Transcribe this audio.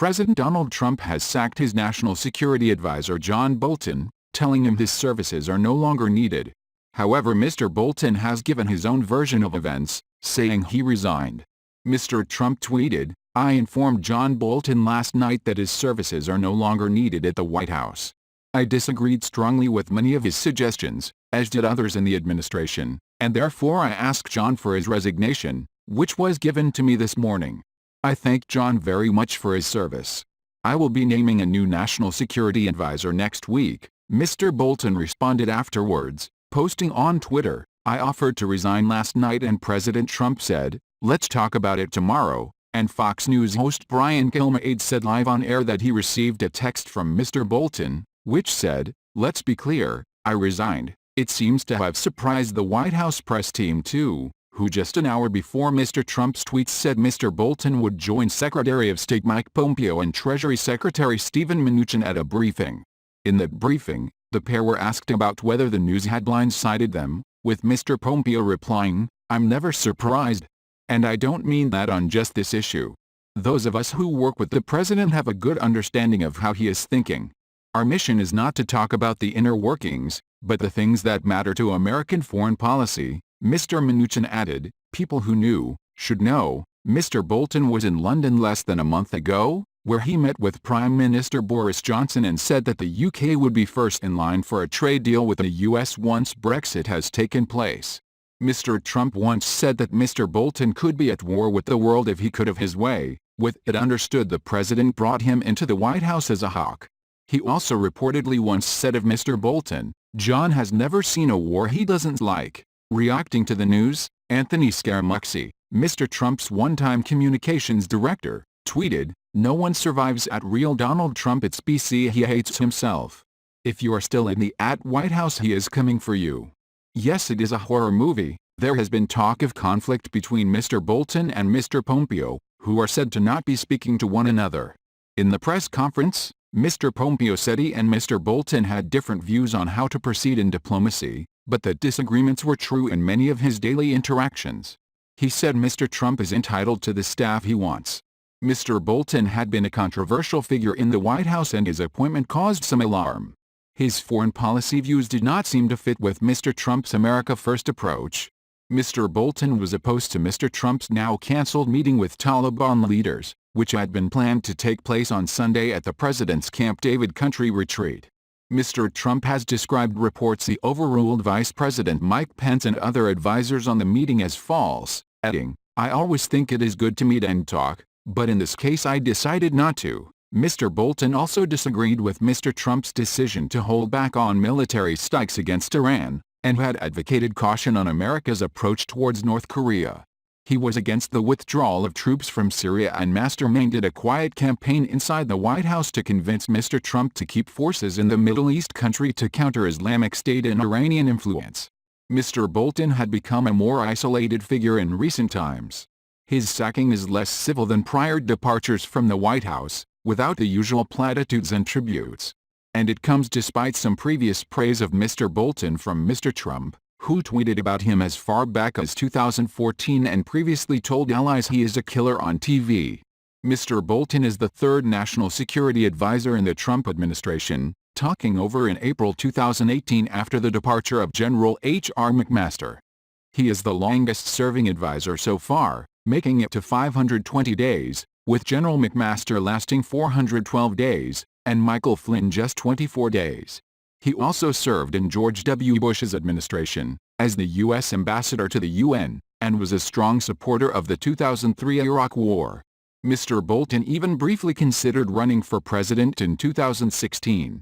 President Donald Trump has sacked his national security advisor John Bolton, telling him his services are no longer needed. However, Mr. Bolton has given his own version of events, saying he resigned. Mr. Trump tweeted, "I informed John Bolton last night that his services are no longer needed at the White House. I disagreed strongly with many of his suggestions, as did others in the administration, and therefore I asked John for his resignation, which was given to me this morning. I thank John very much for his service. I will be naming a new national security advisor next week," Mr. Bolton responded afterwards, posting on Twitter, "I offered to resign last night and President Trump said, 'Let's talk about it tomorrow,'" and Fox News host Brian Kilmeade said live on air that he received a text from Mr. Bolton, which said, "Let's be clear, I resigned." It seems to have surprised the White House press team too, who just an hour before Mr. Trump's tweets said Mr. Bolton would join Secretary of State Mike Pompeo and Treasury Secretary Steven Mnuchin at a briefing. In the briefing, the pair were asked about whether the news had blindsided them, with Mr. Pompeo replying, "I'm never surprised. And I don't mean that on just this issue. Those of us who work with the president have a good understanding of how he is thinking. Our mission is not to talk about the inner workings, but the things that matter to American foreign policy," Mr. Mnuchin added. People who knew, should know. Mr. Bolton was in London less than a month ago, where he met with Prime Minister Boris Johnson and said that the UK would be first in line for a trade deal with the US once Brexit has taken place. Mr. Trump once said that Mr. Bolton could be at war with the world if he could have his way with it. Understood the president brought him into the White House as a hawk. He also reportedly once said of Mr. Bolton, "John has never seen a war he doesn't like." Reacting to the news, Anthony Scaramucci, Mr. Trump's one-time communications director, tweeted, "No one survives at real Donald Trump. It's BC. He hates himself. If you are still in the White House, he is coming for you." Yes, it is a horror movie. There has been talk of conflict between Mr. Bolton and Mr. Pompeo, who are said to not be speaking to one another. In the press conference, Mr. Pompeo said he and Mr. Bolton had different views on how to proceed in diplomacy, but that disagreements were true in many of his daily interactions. He said Mr. Trump is entitled to the staff he wants. Mr. Bolton had been a controversial figure in the White House and his appointment caused some alarm. His foreign policy views did not seem to fit with Mr. Trump's America First approach. Mr. Bolton was opposed to Mr. Trump's now cancelled meeting with Taliban leaders, which had been planned to take place on Sunday at the president's Camp David country retreat. Mr. Trump has described reports he overruled Vice President Mike Pence and other advisers on the meeting as false, adding, "I always think it is good to meet and talk, but in this case I decided not to." Mr. Bolton also disagreed with Mr. Trump's decision to hold back on military strikes against Iran, and had advocated caution on America's approach towards North Korea. He was against the withdrawal of troops from Syria and masterminded a quiet campaign inside the White House to convince Mr. Trump to keep forces in the Middle East country to counter Islamic State and Iranian influence. Mr. Bolton had become a more isolated figure in recent times. His sacking is less civil than prior departures from the White House, without the usual platitudes and tributes. And it comes despite some previous praise of Mr. Bolton from Mr. Trump, who tweeted about him as far back as 2014 and previously told allies he is a killer on TV. Mr. Bolton is the third national security advisor in the Trump administration, taking over in April 2018 after the departure of General H.R. McMaster. He is the longest-serving advisor so far, making it to 520 days, with General McMaster lasting 412 days, and Michael Flynn just 24 days. He also served in George W. Bush's administration, as the U.S. ambassador to the UN, and was a strong supporter of the 2003 Iraq War. Mr. Bolton even briefly considered running for president in 2016.